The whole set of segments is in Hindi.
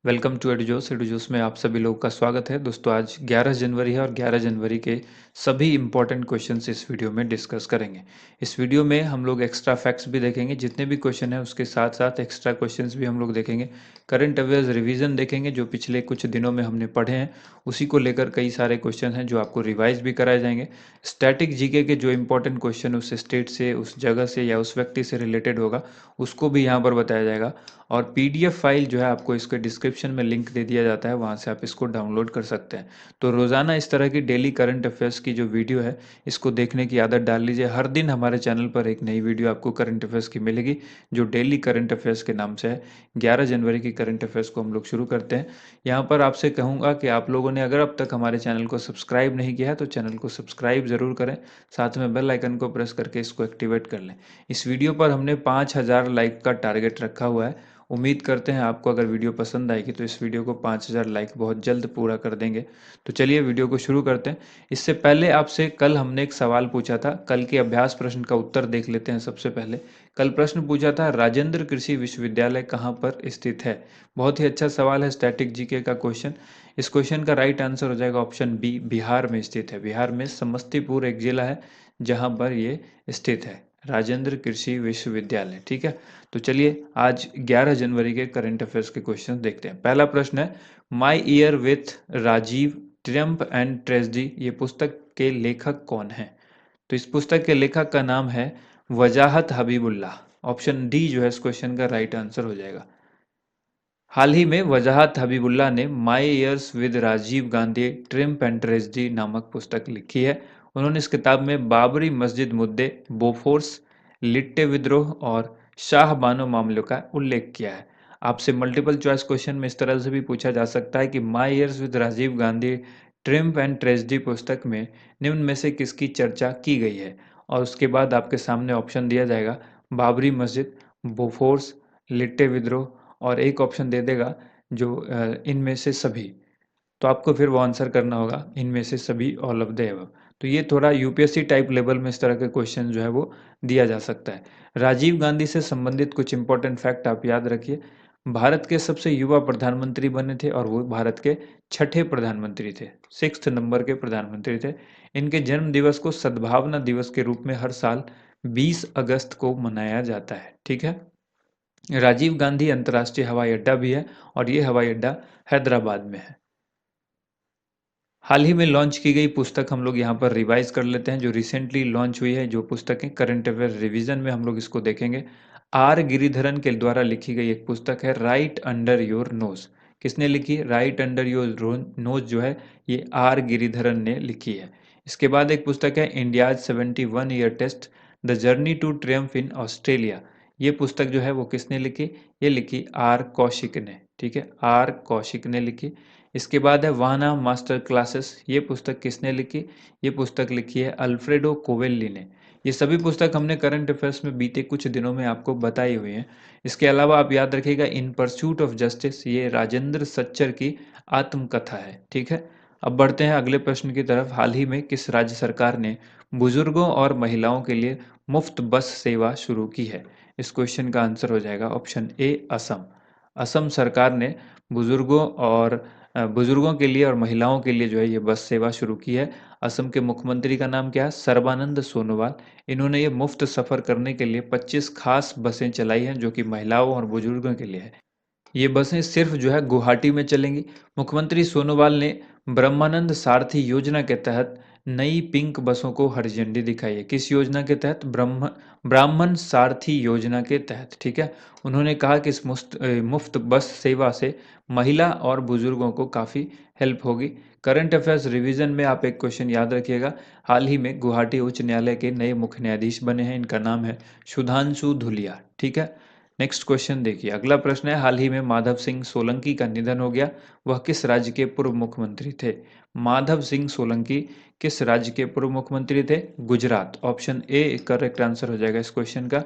Welcome to एडुजोस। एडुजोस में आप सभी लोगों का स्वागत है। दोस्तों आज 11 जनवरी है और 11 जनवरी के सभी इंपॉर्टेंट क्वेश्चंस इस वीडियो में डिस्कस करेंगे। इस वीडियो में हम लोग एक्स्ट्रा फैक्ट्स भी देखेंगे, जितने भी क्वेश्चन हैं उसके साथ साथ एक्स्ट्रा क्वेश्चंस भी हम लोग देखेंगे। करंट अफेयर्स रिवीजन देखेंगे, जो पिछले कुछ दिनों में हमने पढ़े हैं उसी को लेकर कई सारे क्वेश्चन हैं जो आपको रिवाइज भी कराए जाएंगे। स्टैटिक जीके के जो इंपॉर्टेंट क्वेश्चन उस स्टेट से, उस जगह से या उस व्यक्ति से रिलेटेड होगा उसको भी यहाँ पर बताया जाएगा। और पीडीएफ फाइल जो है आपको इसके डिस्क्रिप्शन में लिंक दे दिया जाता है, वहाँ से आप इसको डाउनलोड कर सकते हैं। तो रोज़ाना इस तरह की डेली करंट अफेयर्स की जो वीडियो है इसको देखने की आदत डाल लीजिए। हर दिन हमारे चैनल पर एक नई वीडियो आपको करंट अफेयर्स की मिलेगी जो डेली करंट अफेयर्स के नाम से है। 11 जनवरी की करंट अफेयर्स को हम लोग शुरू करते हैं। यहाँ पर आपसे कहूँगा कि आप लोगों ने अगर अब तक हमारे चैनल को सब्सक्राइब नहीं किया है तो चैनल को सब्सक्राइब ज़रूर करें, साथ में बेल आइकन को प्रेस करके इसको एक्टिवेट कर लें। इस वीडियो पर हमने 5000 लाइक का टारगेट रखा हुआ है। उम्मीद करते हैं आपको अगर वीडियो पसंद आएगी तो इस वीडियो को 5000 लाइक बहुत जल्द पूरा कर देंगे। तो चलिए वीडियो को शुरू करते हैं। इससे पहले आपसे कल हमने एक सवाल पूछा था, कल के अभ्यास प्रश्न का उत्तर देख लेते हैं। सबसे पहले कल प्रश्न पूछा था, राजेंद्र कृषि विश्वविद्यालय कहाँ पर स्थित है। बहुत ही अच्छा सवाल है, स्टैटिक जीके का क्वेश्चन। इस क्वेश्चन का राइट आंसर हो जाएगा ऑप्शन बी, बिहार में स्थित है। बिहार में समस्तीपुर एक जिला है जहाँ पर ये स्थित है, राजेंद्र कृषि विश्वविद्यालय। ठीक है, तो चलिए आज 11 जनवरी के करंट अफेयर्स के क्वेश्चन देखते हैं। पहला प्रश्न है, my year with Rajiv, triumph and tragedy, ये पुस्तक के लेखक कौन है। तो इस पुस्तक के लेखक का नाम है वजाहत हबीबुल्लाह। ऑप्शन डी जो है इस क्वेश्चन का राइट आंसर हो जाएगा। हाल ही में वजाहत हबीबुल्लाह ने my years with Rajiv Gandhi, triumph and tragedy नामक पुस्तक लिखी है। उन्होंने इस किताब में बाबरी मस्जिद मुद्दे, बोफोर्स, लिट्टे विद्रोह और शाह बानो मामलों का उल्लेख किया है। आपसे मल्टीपल चॉइस क्वेश्चन में इस तरह से भी पूछा जा सकता है कि my years with Rajiv Gandhi, triumph and tragedy पुस्तक में निम्न में से किसकी चर्चा की गई है। और उसके बाद आपके सामने ऑप्शन दिया जाएगा, बाबरी मस्जिद, बोफोर्स, लिट्टे विद्रोह और एक ऑप्शन दे देगा जो इनमें से सभी। तो आपको फिर वो आंसर करना होगा इनमें से सभी, ऑल ऑफ द एबव। तो ये थोड़ा यूपीएससी टाइप लेवल में इस तरह के क्वेश्चन जो है वो दिया जा सकता है। राजीव गांधी से संबंधित कुछ इंपॉर्टेंट फैक्ट आप याद रखिए। भारत के सबसे युवा प्रधानमंत्री बने थे और वो भारत के छठे प्रधानमंत्री थे, 6th नंबर के प्रधानमंत्री थे। इनके जन्म दिवस को सद्भावना दिवस के रूप में हर साल 20 अगस्त को मनाया जाता है। ठीक है, राजीव गांधी अंतर्राष्ट्रीय हवाई अड्डा भी है और ये हवाई अड्डा हैदराबाद में है। हाल ही में लॉन्च की गई पुस्तक हम लोग यहाँ पर रिवाइज कर लेते हैं, जो रिसेंटली लॉन्च हुई है जो पुस्तकें करंट अफेयर रिवीजन में हम लोग इसको देखेंगे। आर गिरिधरन के द्वारा लिखी गई एक पुस्तक है, राइट अंडर योर नोज। किसने लिखी, राइट अंडर योर नोज जो है ये आर गिरिधरन ने लिखी है। इसके बाद एक पुस्तक है, India's 71 year test, the journey to triumph in Australia. ये पुस्तक जो है वो किसने लिखी, ये लिखी आर कौशिक ने। ठीक है, आर कौशिक ने लिखी। इसके बाद है वाहना मास्टर क्लासेस, ये पुस्तक किसने लिखी, ये पुस्तक लिखी है अल्फ्रेडो कोवेल्ली ने। ये सभी पुस्तक हमने करंट अफेयर्स में बीते कुछ दिनों में आपको बताई हुई हैं। इसके अलावा आप याद रखिएगा, इन परस्यूट ऑफ जस्टिस, ये राजेंद्र सच्चर की आत्मकथा है। ठीक है, अब बढ़ते हैं अगले प्रश्न की तरफ। हाल ही में किस राज्य सरकार ने बुजुर्गों और महिलाओं के लिए मुफ्त बस सेवा शुरू की है। इस क्वेश्चन का आंसर हो जाएगा ऑप्शन ए, असम। असम सरकार ने बुजुर्गों और बुजुर्गों के लिए और महिलाओं के लिए जो है ये बस सेवा शुरू की है। असम के मुख्यमंत्री का नाम क्या है, सर्बानंद सोनोवाल। इन्होंने ये मुफ्त सफ़र करने के लिए 25 खास बसें चलाई हैं जो कि महिलाओं और बुजुर्गों के लिए है। ये बसें सिर्फ जो है गुवाहाटी में चलेंगी। मुख्यमंत्री सोनोवाल ने ब्रह्मानंद सारथी योजना के तहत नई पिंक बसों को हरी झंडी दिखाई है। किस योजना के तहत, ब्राह्मण सारथी योजना के तहत। ठीक है, उन्होंने कहा कि इस मुफ्त बस सेवा से महिला और बुजुर्गों को काफ़ी हेल्प होगी। करंट अफेयर्स रिवीजन में आप एक क्वेश्चन याद रखिएगा। हाल ही में गुवाहाटी उच्च न्यायालय के नए मुख्य न्यायाधीश बने हैं, इनका नाम है सुधांशु धुलिया। ठीक है, नेक्स्ट क्वेश्चन देखिए। अगला प्रश्न है, हाल ही में माधव सिंह सोलंकी का निधन हो गया, वह किस राज्य के पूर्व मुख्यमंत्री थे। माधव सिंह सोलंकी किस राज्य के पूर्व मुख्यमंत्री थे, Gujarat. Option A correct answer हो जाएगा इस क्वेश्चन का।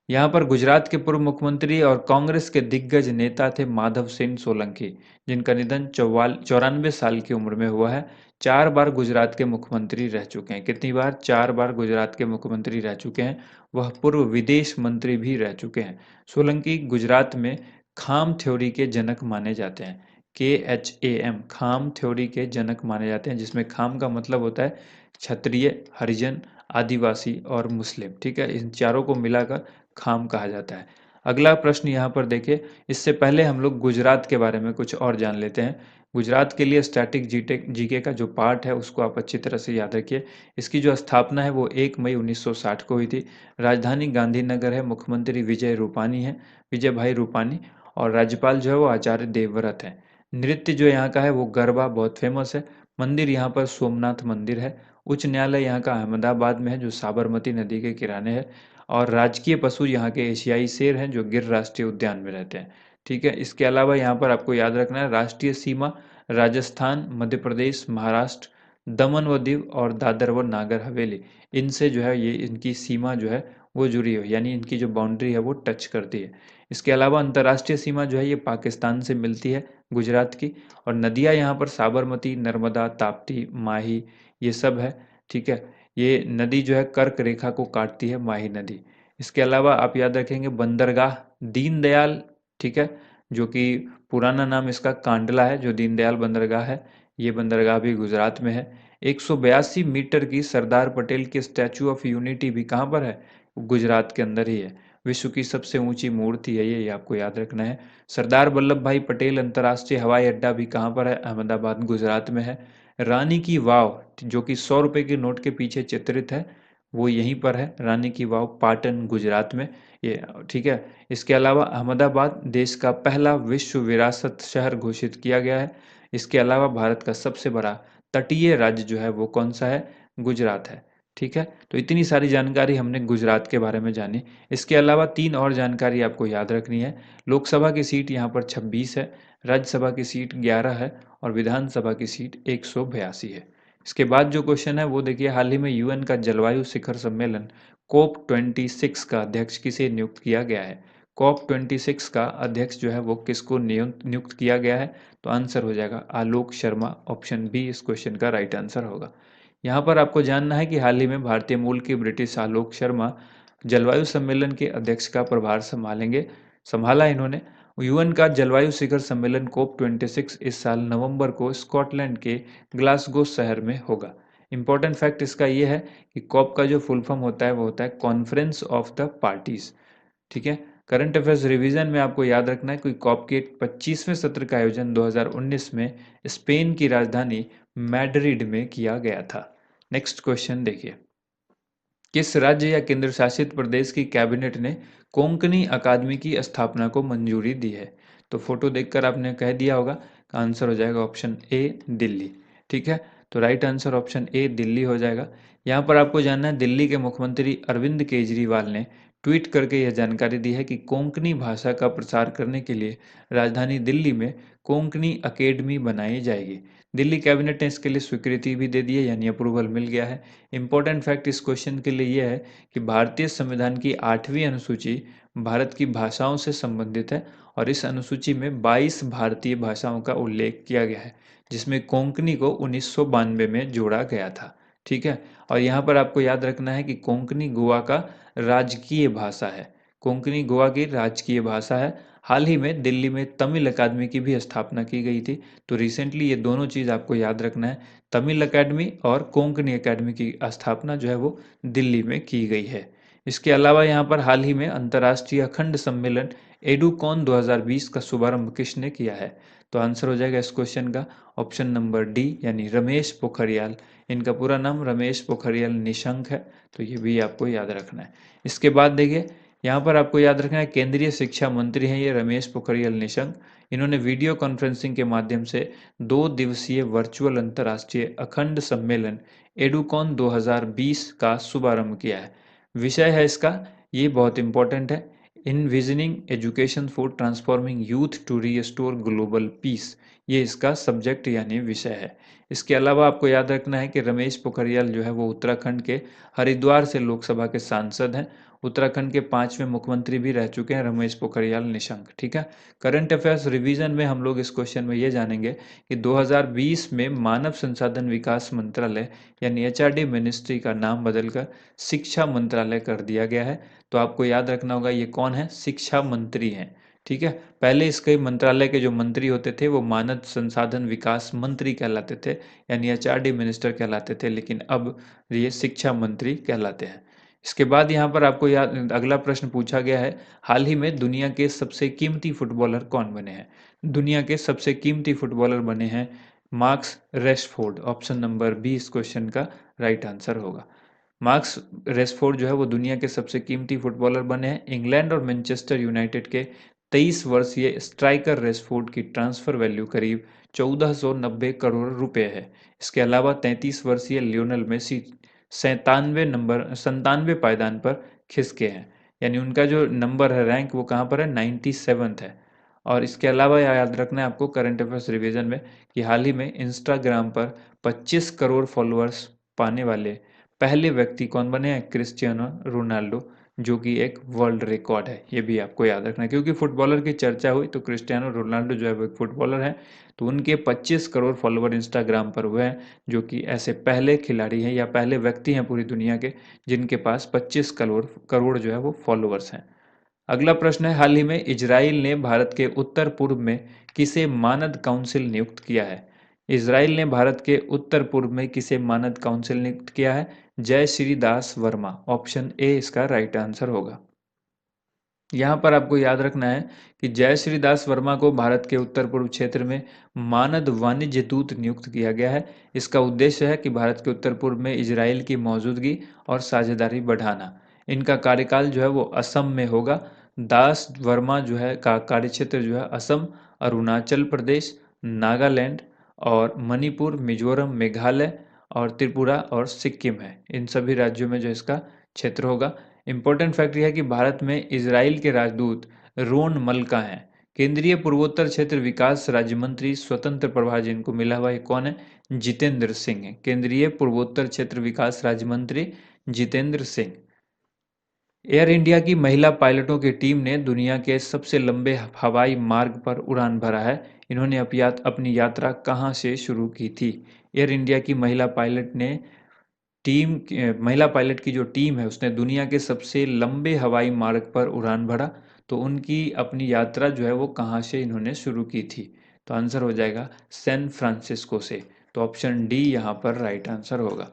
यहाँ पर गुजरात के पूर्व मुख्यमंत्री और कांग्रेस के दिग्गज नेता थे माधव सिंह सोलंकी, जिनका निधन 94 साल की उम्र में हुआ है। 4 बार गुजरात के मुख्यमंत्री रह चुके हैं। कितनी बार, 4 बार गुजरात के मुख्यमंत्री रह चुके हैं। वह पूर्व विदेश मंत्री भी रह चुके हैं। सोलंकी गुजरात में खाम थ्योरी के जनक माने जाते हैं। KHAM, खाम थ्योरी के जनक माने जाते हैं, जिसमें खाम का मतलब होता है क्षत्रिय, हरिजन, आदिवासी और मुस्लिम। ठीक है, इन चारों को मिलाकर खाम कहा जाता है। अगला प्रश्न यहाँ पर देखिए, इससे पहले हम लोग गुजरात के बारे में कुछ और जान लेते हैं। गुजरात के लिए स्टैटिक जीके का जो पार्ट है उसको आप अच्छी तरह से याद रखिए। इसकी जो स्थापना है वो 1 मई 1960 को हुई थी। राजधानी गांधीनगर है, मुख्यमंत्री विजय भाई रूपानी, और राज्यपाल जो है वो आचार्य देवव्रत है। नृत्य जो यहाँ का है वो गरबा बहुत फेमस है। मंदिर यहाँ पर सोमनाथ मंदिर है। उच्च न्यायालय यहाँ का अहमदाबाद में है, जो साबरमती नदी के किनारे है। और राजकीय पशु यहाँ के एशियाई शेर हैं, जो गिर राष्ट्रीय उद्यान में रहते हैं। ठीक है, इसके अलावा यहाँ पर आपको याद रखना है, राष्ट्रीय सीमा राजस्थान, मध्य प्रदेश, महाराष्ट्र, दमन व दीव और दादर व नागर हवेली, इनसे जो है ये इनकी सीमा जो है वो जुड़ी हुई, यानी इनकी जो बाउंड्री है वो टच करती है। इसके अलावा अंतर्राष्ट्रीय सीमा जो है ये पाकिस्तान से मिलती है गुजरात की। और नदियाँ यहाँ पर साबरमती, नर्मदा, ताप्ती, माही, ये सब है। ठीक है, ये नदी जो है कर्क रेखा को काटती है, माही नदी। इसके अलावा आप याद रखेंगे बंदरगाह दीनदयाल, ठीक है, जो कि पुराना नाम इसका कांडला है, जो दीनदयाल बंदरगाह है, ये बंदरगाह भी गुजरात में है। 182 मीटर की सरदार पटेल की स्टैचू ऑफ यूनिटी भी कहाँ पर है? गुजरात के अंदर ही है। विश्व की सबसे ऊंची मूर्ति है ये आपको याद रखना है। सरदार वल्लभ भाई पटेल अंतर्राष्ट्रीय हवाई अड्डा भी कहाँ पर है? अहमदाबाद, गुजरात में है। रानी की वाव, जो कि 100 रुपए के नोट के पीछे चित्रित है, वो यहीं पर है, रानी की वाव, पाटन, गुजरात में ये। ठीक है, इसके अलावा अहमदाबाद देश का पहला विश्व विरासत शहर घोषित किया गया है। इसके अलावा भारत का सबसे बड़ा तटीय राज्य जो है वो कौन सा है? गुजरात है। ठीक है, तो इतनी सारी जानकारी हमने गुजरात के बारे में जानी। इसके अलावा तीन और जानकारी आपको याद रखनी है। लोकसभा की सीट यहाँ पर 26 है, राज्यसभा की सीट 11 है और विधानसभा की सीट 182 है। इसके बाद जो क्वेश्चन है वो देखिए, हाल ही में यूएन का जलवायु शिखर सम्मेलन COP26 का अध्यक्ष किसे नियुक्त किया गया है? COP26 का अध्यक्ष जो है वो किसको नियुक्त किया गया है? तो आंसर हो जाएगा आलोक शर्मा, ऑप्शन बी इस क्वेश्चन का राइट आंसर होगा। यहाँ पर आपको जानना है कि हाल ही में भारतीय मूल के ब्रिटिश आलोक शर्मा जलवायु सम्मेलन के अध्यक्ष का प्रभार संभाला इन्होंने। यूएन का जलवायु शिखर सम्मेलन COP26 इस साल नवंबर को स्कॉटलैंड के ग्लासगो शहर में होगा। इंपॉर्टेंट फैक्ट इसका ये है कि कॉप का जो फुल फॉर्म होता है वो होता है कॉन्फ्रेंस ऑफ द पार्टीज। ठीक है, करंट अफेयर्स रिवीजन में आपको याद रखना है कि कॉप के 25वें सत्र का आयोजन 2019 में स्पेन की राजधानी मैड्रिड में किया गया था। नेक्स्ट क्वेश्चन देखिए, किस राज्य या केंद्र शासित प्रदेश की कैबिनेट ने कोंकणी अकादमी की स्थापना को मंजूरी दी है? तो फोटो देखकर आपने कह दिया होगा, आंसर हो जाएगा ऑप्शन ए दिल्ली। ठीक है, तो right answer option A Delhi हो जाएगा। यहाँ पर आपको जानना है, दिल्ली के मुख्यमंत्री अरविंद केजरीवाल ने ट्वीट करके यह जानकारी दी है कि कोंकणी भाषा का प्रसार करने के लिए राजधानी दिल्ली में कोंकणी अकेडमी बनाई जाएगी। दिल्ली कैबिनेट ने इसके लिए स्वीकृति भी दे दी है, यानी अप्रूवल मिल गया है। इंपॉर्टेंट फैक्ट इस क्वेश्चन के लिए यह है कि भारतीय संविधान की 8वीं अनुसूची भारत की भाषाओं से संबंधित है और इस अनुसूची में 22 भारतीय भाषाओं का उल्लेख किया गया है, जिसमें कोंकणी को 1992 में जोड़ा गया था। ठीक है, और यहाँ पर आपको याद रखना है कि कोंकणी गोवा का राजकीय भाषा है। कोंकणी गोवा की राजकीय भाषा है। हाल ही में दिल्ली में तमिल अकादमी की भी स्थापना की गई थी। तो रिसेंटली ये दोनों चीज़ आपको याद रखना है, तमिल अकेडमी और कोंकणी अकेडमी की स्थापना जो है वो दिल्ली में की गई है। इसके अलावा यहाँ पर हाल ही में अंतर्राष्ट्रीय अखंड सम्मेलन एडुकॉन 2020 का शुभारंभ किसने किया है? तो आंसर हो जाएगा इस क्वेश्चन का ऑप्शन नंबर डी, यानी रमेश पोखरियाल। इनका पूरा नाम रमेश पोखरियाल निशंक है, तो ये भी आपको याद रखना है। इसके बाद देखिए, यहाँ पर आपको याद रखना है, केंद्रीय शिक्षा मंत्री हैं ये रमेश पोखरियाल निशंक। इन्होंने वीडियो कॉन्फ्रेंसिंग के माध्यम से 2 दिवसीय वर्चुअल अंतर्राष्ट्रीय अखंड सम्मेलन एडुकॉन 2020 का शुभारंभ किया है। विषय है इसका, ये बहुत इंपॉर्टेंट है, envisioning education for transforming youth to restore global peace, ये इसका सब्जेक्ट यानी विषय है। इसके अलावा आपको याद रखना है कि रमेश पोखरियाल जो है वो उत्तराखंड के हरिद्वार से लोकसभा के सांसद हैं। उत्तराखंड के 5वें मुख्यमंत्री भी रह चुके हैं रमेश पोखरियाल निशंक। ठीक है, करंट अफेयर्स रिवीजन में हम लोग इस क्वेश्चन में ये जानेंगे कि 2020 में मानव संसाधन विकास मंत्रालय यानी एचआरडी मिनिस्ट्री का नाम बदलकर शिक्षा मंत्रालय कर दिया गया है। तो आपको याद रखना होगा ये कौन है? शिक्षा मंत्री हैं। ठीक है। पहले इसके मंत्रालय के जो मंत्री होते थे वो मानव संसाधन विकास मंत्री कहलाते थे, यानी एचआरडी मिनिस्टर कहलाते थे, लेकिन अब ये शिक्षा मंत्री कहलाते हैं। इसके बाद यहाँ पर आपको याद अगला प्रश्न पूछा गया है, हाल ही में दुनिया के सबसे कीमती फुटबॉलर कौन बने हैं? दुनिया के सबसे कीमती फुटबॉलर बने हैं Marcus Rashford. Option number B इस क्वेश्चन का राइट आंसर होगा। मार्कस रेशफोर्ड जो है वो दुनिया के सबसे कीमती फुटबॉलर बने हैं। इंग्लैंड और मैनचेस्टर यूनाइटेड के 23 वर्षीय स्ट्राइकर रेशफोर्ड की ट्रांसफर वैल्यू करीब 1490 करोड़ रुपए है। इसके अलावा 33 वर्षीय लियोनेल मेसी 97 पायदान पर खिसके हैं, यानी उनका जो नंबर है रैंक वो कहाँ पर है, 97th है। और इसके अलावा याद रखना है आपको करंट अफेयर्स रिवीजन में कि हाल ही में इंस्टाग्राम पर 25 करोड़ फॉलोअर्स पाने वाले पहले व्यक्ति कौन बने हैं, क्रिस्टियानो रोनाल्डो, जो कि एक वर्ल्ड रिकॉर्ड है। ये भी आपको याद रखना है, क्योंकि फुटबॉलर की चर्चा हुई तो क्रिस्टियानो रोनाल्डो जो है वो एक फुटबॉलर है, तो उनके 25 करोड़ फॉलोअर इंस्टाग्राम पर हुए हैं, जो कि ऐसे पहले खिलाड़ी हैं या पहले व्यक्ति हैं पूरी दुनिया के जिनके पास 25 करोड़ करोड़ जो है वो फॉलोअर्स हैं। अगला प्रश्न है, हाल ही में इजराइल ने भारत के उत्तर पूर्व में किसे मानद काउंसिल नियुक्त किया है? इजराइल ने भारत के उत्तर पूर्व में किसे मानद काउंसिल नियुक्त किया है? जय श्री दास वर्मा। ऑप्शन ए इसका राइट आंसर होगा। यहाँ पर आपको याद रखना है कि जय श्री दास वर्मा को भारत के उत्तर पूर्व क्षेत्र में मानद वाणिज्य दूत नियुक्त किया गया है। इसका उद्देश्य है कि भारत के उत्तर पूर्व में इजराइल की मौजूदगी और साझेदारी बढ़ाना। इनका कार्यकाल जो है वो असम में होगा। दास वर्मा जो है का कार्यक्षेत्र जो है असम, अरुणाचल प्रदेश, नागालैंड और मणिपुर, मिजोरम, मेघालय और त्रिपुरा और सिक्किम है। इन सभी राज्यों में जो इसका क्षेत्र होगा। इम्पोर्टेंट फैक्ट यह है कि भारत में इजराइल के राजदूत रोन मल्का हैं। केंद्रीय पूर्वोत्तर क्षेत्र विकास राज्य मंत्री स्वतंत्र प्रभार जिनको मिला हुआ है कौन है, जितेंद्र सिंह है। केंद्रीय पूर्वोत्तर क्षेत्र विकास राज्य मंत्री जितेंद्र सिंह। एयर इंडिया की महिला पायलटों की टीम ने दुनिया के सबसे लंबे हवाई मार्ग पर उड़ान भरा है। इन्होंने अपनी यात्रा कहाँ से शुरू की थी? एयर इंडिया की महिला पायलट की जो टीम है उसने दुनिया के सबसे लंबे हवाई मार्ग पर उड़ान भरा। तो उनकी अपनी यात्रा जो है वो कहाँ से इन्होंने शुरू की थी? तो आंसर हो जाएगा सैन फ्रांसिस्को से। तो ऑप्शन डी यहाँ पर राइट आंसर होगा।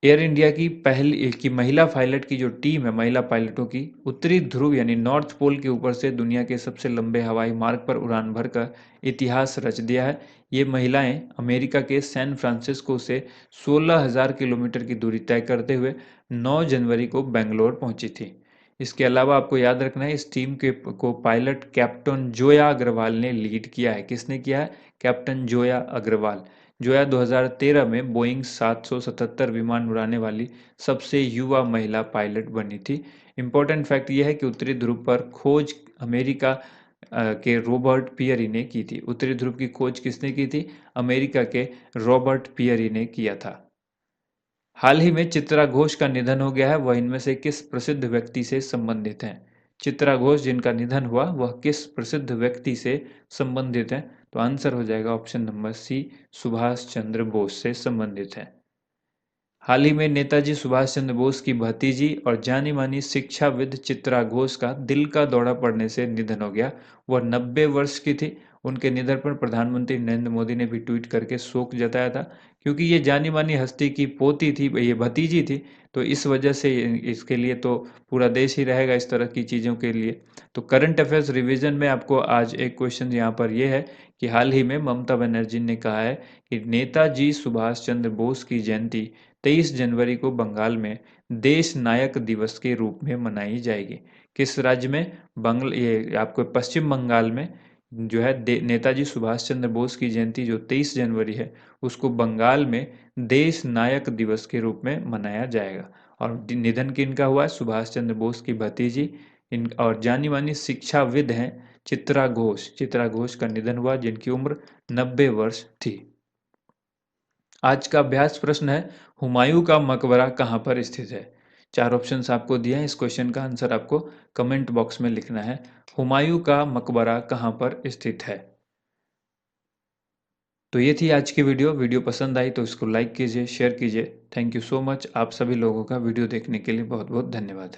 एयर इंडिया की महिला पायलट की जो टीम है महिला पायलटों की उत्तरी ध्रुव यानी नॉर्थ पोल के ऊपर से दुनिया के सबसे लंबे हवाई मार्ग पर उड़ान भरकर इतिहास रच दिया है। ये महिलाएं अमेरिका के सैन फ्रांसिस्को से 16,000 किलोमीटर की दूरी तय करते हुए 9 जनवरी को बेंगलोर पहुंची थी। इसके अलावा आपको याद रखना है इस टीम को पायलट कैप्टन जोया अग्रवाल ने लीड किया है। किसने किया है? कैप्टन जोया अग्रवाल। जोया 2013 में बोइंग 777 विमान उड़ाने वाली सबसे युवा महिला पायलट बनी थी। इम्पोर्टेंट फैक्ट यह है कि उत्तरी ध्रुव पर खोज अमेरिका के रॉबर्ट पियरी ने की थी। उत्तरी ध्रुव की खोज किसने की थी? अमेरिका के रॉबर्ट पियरी ने किया था। हाल ही में चित्रा घोष का निधन हो गया है, वह इनमें से किस प्रसिद्ध व्यक्ति से संबंधित हैं? चित्रा घोष जिनका निधन हुआ वह किस प्रसिद्ध व्यक्ति से संबंधित हैं? तो आंसर हो जाएगा option number C, Subhash Chandra Bose से संबंधित है। हाल ही में नेताजी सुभाष चंद्र बोस की भतीजी और जानी मानी शिक्षाविद चित्रा घोष का दिल का दौरा पड़ने से निधन हो गया। वह 90 वर्ष की थी। उनके निधन पर प्रधानमंत्री नरेंद्र मोदी ने भी ट्वीट करके शोक जताया था, क्योंकि ये जानी मानी हस्ती की पोती थी, ये भतीजी थी। तो इस वजह से इसके लिए तो पूरा देश ही रहेगा इस तरह की चीज़ों के लिए। तो करंट अफेयर्स रिवीजन में आपको आज एक क्वेश्चन यहाँ पर यह है कि हाल ही में ममता बनर्जी ने कहा है कि नेताजी सुभाष चंद्र बोस की जयंती 23 जनवरी को बंगाल में देश नायक दिवस के रूप में मनाई जाएगी। किस राज्य में? ये आपको पश्चिम बंगाल में जो है नेताजी सुभाष चंद्र बोस की जयंती जो 23 जनवरी है उसको बंगाल में देश नायक दिवस के रूप में मनाया जाएगा। और निधन किनका हुआ है? सुभाष चंद्र बोस की भतीजी इन और जानी मानी शिक्षाविद हैं चित्रा घोष। चित्रा घोष का निधन हुआ जिनकी उम्र 90 वर्ष थी। आज का अभ्यास प्रश्न है, हुमायूं का मकबरा कहाँ पर स्थित है? चार ऑप्शंस आपको दिए हैं, इस क्वेश्चन का आंसर आपको कमेंट बॉक्स में लिखना है। हुमायूं का मकबरा कहाँ पर स्थित है? तो ये थी आज की वीडियो पसंद आई तो इसको लाइक कीजिए, शेयर कीजिए। Thank you so much. आप सभी लोगों का वीडियो देखने के लिए बहुत बहुत धन्यवाद।